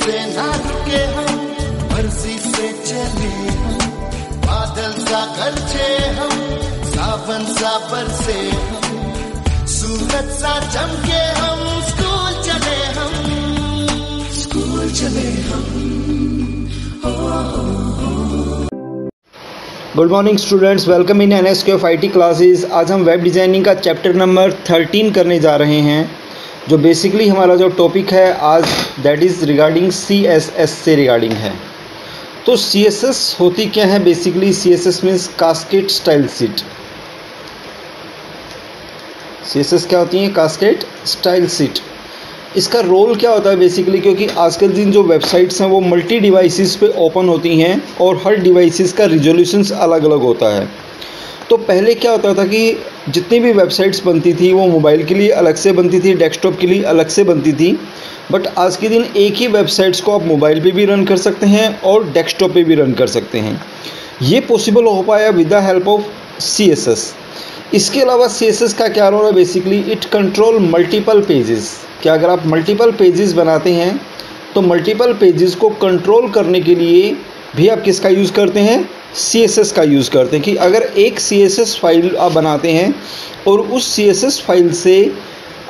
से ना रुके हम, मर्जी से चले हम, बादल सा गरजे हम, सावन सा बरसे हम, सूरज सा चमके हम, स्कूल चले हम, स्कूल चले हम। Good morning students, welcome in NSQF IT classes. आज हम वेब डिज़ाइनिंग का चैप्टर नंबर 13 करने जा रहे हैं, जो बेसिकली हमारा जो टॉपिक है आज दैट इज़ रिगार्डिंग CSS से रिगार्डिंग है। तो CSS होती क्या है? Basically CSS means cascade style sheet. CSS क्या होती है? Cascade style sheet. इसका रोल क्या होता है बेसिकली, क्योंकि आजकल दिन जो वेबसाइट्स हैं वो मल्टी डिवाइसेस पे ओपन होती हैं और हर डिवाइसेस का रिजोल्यूशंस अलग अलग होता है। तो पहले क्या होता था कि जितनी भी वेबसाइट्स बनती थी वो मोबाइल के लिए अलग से बनती थी, डेस्कटॉप के लिए अलग से बनती थी। बट आज के दिन एक ही वेबसाइट्स को आप मोबाइल पे भी रन कर सकते हैं और डेस्कटॉप पे भी रन कर सकते हैं। ये पॉसिबल हो पाया with the help of CSS। इसके अलावा CSS का क्या रोल है? Basically it control multiple pages. क्या अगर आप मल्टीपल पेजेस बनाते हैं तो मल्टीपल पेजेस को कंट्रोल करने के लिए भी आप किसका यूज़ करते हैं? CSS का यूज़ करते हैं। कि अगर एक CSS फाइल आप बनाते हैं और उस CSS फाइल से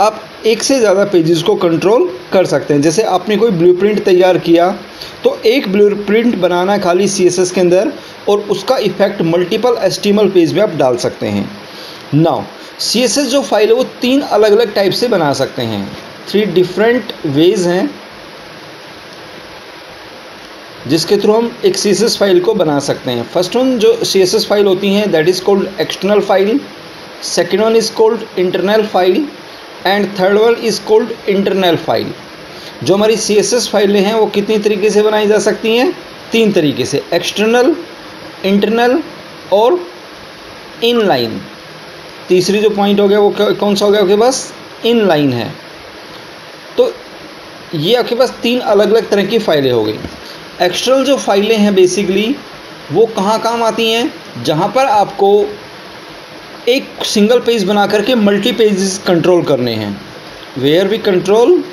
आप एक से ज़्यादा पेजेस को कंट्रोल कर सकते हैं। जैसे आपने कोई ब्लूप्रिंट तैयार किया तो एक ब्लूप्रिंट बनाना खाली CSS के अंदर और उसका इफ़ेक्ट मल्टीपल HTML पेज में आप डाल सकते हैं। नाउ CSS जो फाइल है वो 3 अलग अलग टाइप से बना सकते हैं। 3 डिफरेंट वेज हैं जिसके थ्रू हम एक CSS फाइल को बना सकते हैं। फर्स्ट वन जो CSS फाइल होती हैं that is called external file, second one is called internal file and third one is called internal file. जो हमारी CSS फाइलें हैं वो कितनी तरीके से बनाई जा सकती हैं? 3 तरीके से, एक्सटर्नल, इंटरनल और इनलाइन। तीसरी जो पॉइंट हो गया वो कौन सा हो गया? आपके पास इनलाइन है। तो ये आपके पास 3 अलग अलग तरह की फ़ाइलें हो गई। एक्सटर्नल जो फाइलें हैं बेसिकली वो कहाँ काम आती हैं? जहाँ पर आपको एक सिंगल पेज बना करके मल्टी पेजेस कंट्रोल करने हैं। Where we control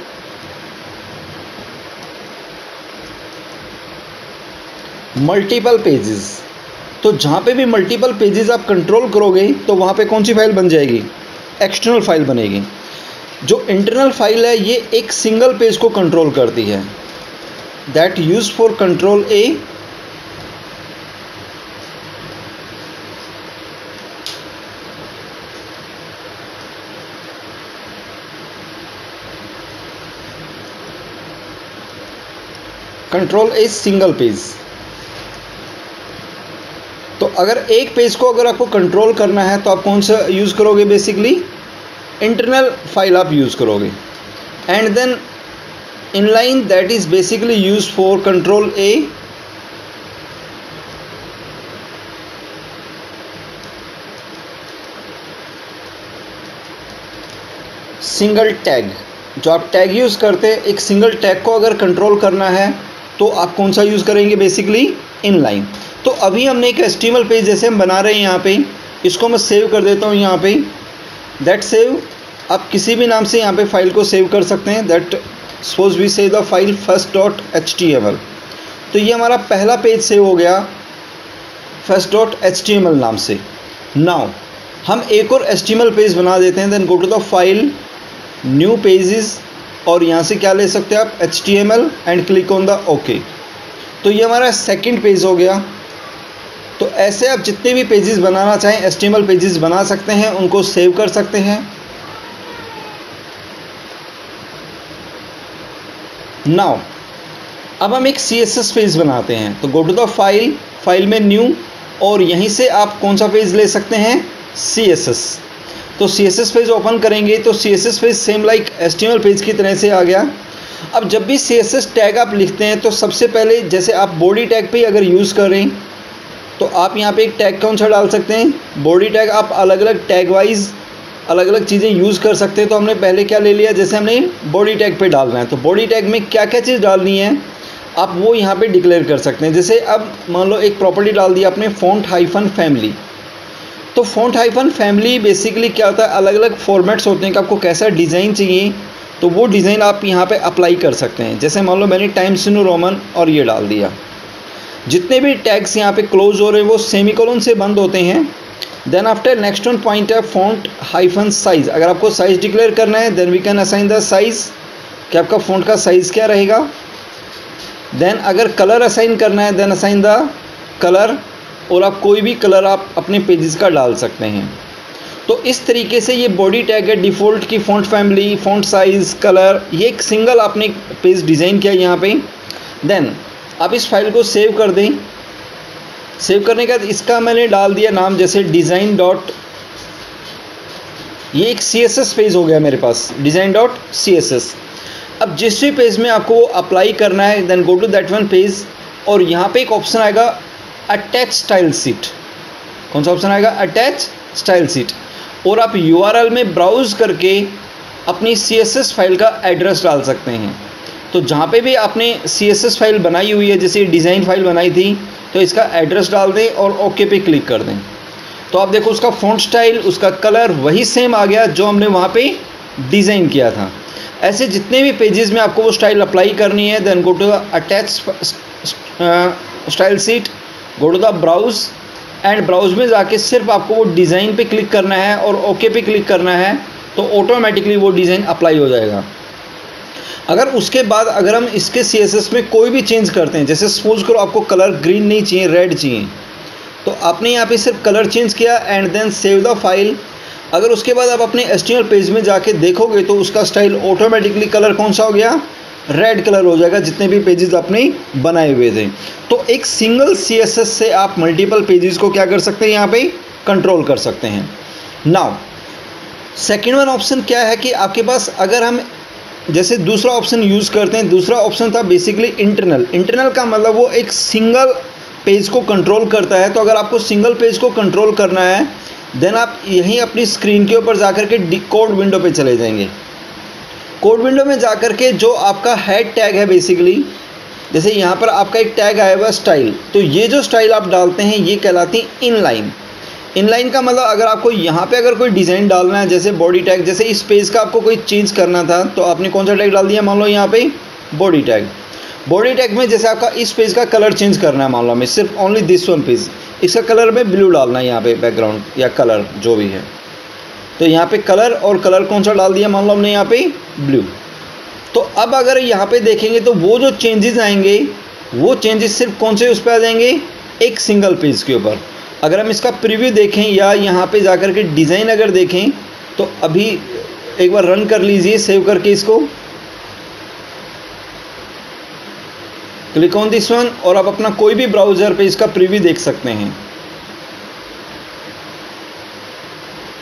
multiple pages. तो जहाँ पे भी मल्टीपल पेजेस आप कंट्रोल करोगे तो वहाँ पे कौन सी फाइल बन जाएगी? एक्सटर्नल फाइल बनेगी। जो इंटरनल फाइल है ये एक सिंगल पेज को कंट्रोल करती है, that use for control a single page. तो अगर एक पेज को अगर आपको कंट्रोल करना है तो आप कौन सा यूज़ करोगे? बेसिकली इंटरनल फाइल आप यूज़ करोगे। And then inline that is basically use for control a single tag. जो आप टैग यूज़ करते हैं, एक सिंगल टैग को अगर कंट्रोल करना है तो आप कौन सा यूज़ करेंगे? Basically inline. तो अभी हमने एक HTML पेज जैसे हम बना रहे हैं यहाँ पे, इसको मैं सेव कर देता हूँ यहाँ पे। दैट सेव, आप किसी भी नाम से यहाँ पे फाइल को सेव कर सकते हैं। That suppose we save the file first.html। तो ये हमारा पहला पेज सेव हो गया first.html नाम से। नाउ हम एक और HTML पेज बना देते हैं। Then go to the file, new pages, और यहाँ से क्या ले सकते हैं आप? HTML and click on the okay. तो ये हमारा सेकंड पेज हो गया। तो ऐसे आप जितने भी पेजेस बनाना चाहें HTML पेजेस बना सकते हैं, उनको सेव कर सकते हैं। नाउ अब हम एक CSS पेज बनाते हैं। तो go to the file, file में न्यू, और यहीं से आप कौन सा पेज ले सकते हैं? CSS। तो CSS पेज ओपन करेंगे तो CSS page same like HTML page की तरह से आ गया। अब जब भी CSS टैग आप लिखते हैं तो सबसे पहले जैसे आप बॉडी टैग पे अगर यूज़ करें तो आप यहाँ पे एक टैग कौन सा डाल सकते हैं? Body tag. आप अलग अलग टैग वाइज अलग अलग चीज़ें यूज़ कर सकते हैं। तो हमने पहले क्या ले लिया? जैसे हमने बॉडी टैग पे डालना है तो बॉडी टैग में क्या क्या चीज़ डालनी है आप वो यहाँ पे डिक्लेयर कर सकते हैं। जैसे अब मान लो एक प्रॉपर्टी डाल दी आपने font-family। तो font-family बेसिकली क्या होता है? अलग अलग फॉर्मेट्स होते हैं कि आपको कैसा डिज़ाइन चाहिए तो वो डिज़ाइन आप यहाँ पे अप्लाई कर सकते हैं। जैसे मान लो मैंने टाइम्स न्यू रोमन और ये डाल दिया, जितने भी टैग्स यहाँ पे क्लोज हो रहे हैं वो सेमीकोलन से बंद होते हैं। Then after next one point है फॉन्ट हाइफन साइज़। अगर आपको साइज़ डिक्लेयर करना है then we can assign the size, कि आपका फ़ॉन्ट का साइज़ क्या रहेगा। देन अगर कलर असाइन करना है देन असाइन द कलर, और आप कोई भी कलर आप अपने पेजेस का डाल सकते हैं। तो इस तरीके से ये बॉडी टैग है डिफ़ॉल्ट की font family, font size, colour, ये एक सिंगल आपने पेज डिज़ाइन किया यहाँ पे। देन आप इस फाइल को सेव कर दें। सेव करने के बाद इसका मैंने डाल दिया नाम, जैसे डिज़ाइन डॉट, ये एक CSS पेज हो गया मेरे पास, डिज़ाइन डॉट CSS। अब जिस भी पेज में आपको अप्लाई करना है then go to that one page, और यहाँ पे एक ऑप्शन आएगा अटैच स्टाइल शीट। कौन सा ऑप्शन आएगा? Attach style sheet. और आप URL में ब्राउज़ करके अपनी CSS फाइल का एड्रेस डाल सकते हैं। तो जहाँ पे भी आपने CSS फाइल बनाई हुई है, जैसे डिज़ाइन फाइल बनाई थी, तो इसका एड्रेस डाल दें और ओके पे क्लिक कर दें। तो आप देखो उसका फ़ॉन्ट स्टाइल, उसका कलर वही सेम आ गया जो हमने वहाँ पे डिज़ाइन किया था। ऐसे जितने भी पेजेस में आपको वो स्टाइल अप्लाई करनी है then go to the attach style sheet, go to the browse, and browse में जाके सिर्फ आपको वो डिज़ाइन पे क्लिक करना है और ओके पे क्लिक करना है, तो ऑटोमेटिकली वो डिज़ाइन अप्लाई हो जाएगा। अगर उसके बाद अगर हम इसके CSS में कोई भी चेंज करते हैं, जैसे सपोज करो आपको कलर ग्रीन नहीं चाहिए, रेड चाहिए, तो आपने यहाँ पे सिर्फ कलर चेंज किया and then save the file. अगर उसके बाद आप अपने HTML पेज में जाके देखोगे तो उसका स्टाइल ऑटोमेटिकली कलर कौन सा हो गया? रेड कलर हो जाएगा, जितने भी पेजेस आपने बनाए हुए थे। तो एक सिंगल CSS से आप मल्टीपल पेजेस को क्या कर सकते हैं? यहाँ पे कंट्रोल कर सकते हैं। नाउ सेकेंड वन ऑप्शन क्या है कि आपके पास अगर हम जैसे दूसरा ऑप्शन यूज़ करते हैं, दूसरा ऑप्शन था बेसिकली इंटरनल। इंटरनल का मतलब वो एक सिंगल पेज को कंट्रोल करता है। तो अगर आपको सिंगल पेज को कंट्रोल करना है देन आप यहीं अपनी स्क्रीन के ऊपर जाकर के कोड विंडो पे चले जाएंगे। कोड विंडो में जाकर के जो आपका हेड टैग है बेसिकली, जैसे यहाँ पर आपका एक टैग आया हुआ स्टाइल, तो ये जो स्टाइल आप डालते हैं ये कहलाती है इनलाइन। इनलाइन का मतलब अगर आपको यहाँ पे अगर कोई डिज़ाइन डालना है, जैसे बॉडी टैग, जैसे इस पेज का आपको कोई चेंज करना था तो आपने कौन सा टैग डाल दिया? मान लो यहाँ पे बॉडी टैग। बॉडी टैग में जैसे आपका इस पेज का कलर चेंज करना है, मान लो हमें सिर्फ ओनली दिस वन पेज, इसका कलर में ब्लू डालना है यहाँ पे, बैकग्राउंड या कलर जो भी है, तो यहाँ पे कलर और कलर कौन सा डाल दिया? मान लो हमने यहाँ पे ब्लू। तो अब अगर यहाँ पे देखेंगे तो वो जो चेंजेस आएंगे वो चेंजेस सिर्फ कौन से उस पर आ जाएंगे? एक सिंगल पेज के ऊपर। अगर हम इसका प्रीव्यू देखें या यहाँ पे जाकर के डिज़ाइन अगर देखें तो अभी एक बार रन कर लीजिए सेव करके इसको, क्लिक ऑन दिस वन, और आप अपना कोई भी ब्राउज़र पे इसका प्रीव्यू देख सकते हैं।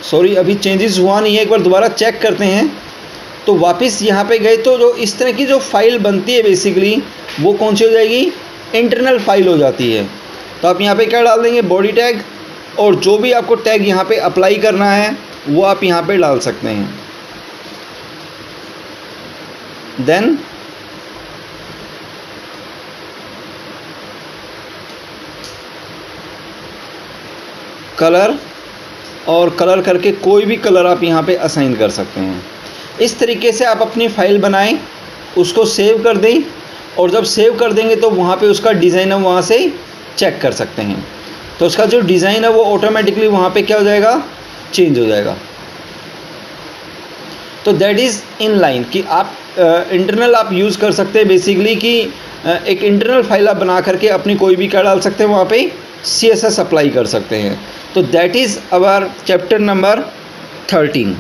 सॉरी अभी चेंजेस हुआ नहीं है, एक बार दोबारा चेक करते हैं। तो वापस यहाँ पे गए तो जो इस तरह की जो फाइल बनती है बेसिकली वो कौन सी हो जाएगी? इंटरनल फाइल हो जाती है। तो आप यहाँ पे क्या डाल देंगे? बॉडी टैग, और जो भी आपको टैग यहाँ पे अप्लाई करना है वो आप यहाँ पे डाल सकते हैं। देन कलर, और कलर करके कोई भी कलर आप यहाँ पे असाइन कर सकते हैं। इस तरीके से आप अपनी फ़ाइल बनाएं, उसको सेव कर दें, और जब सेव कर देंगे तो वहाँ पे उसका डिज़ाइन है वहाँ से चेक कर सकते हैं। तो उसका जो डिज़ाइन है वो ऑटोमेटिकली वहाँ पे क्या हो जाएगा? चेंज हो जाएगा। तो दैट इज़ इनलाइन कि आप इंटरनल आप यूज़ कर सकते हैं बेसिकली कि एक इंटरनल फाइल आप बना करके अपनी कोई भी क्या डाल सकते हैं वहाँ पे CSS अप्लाई कर सकते हैं। तो that is our chapter number 13।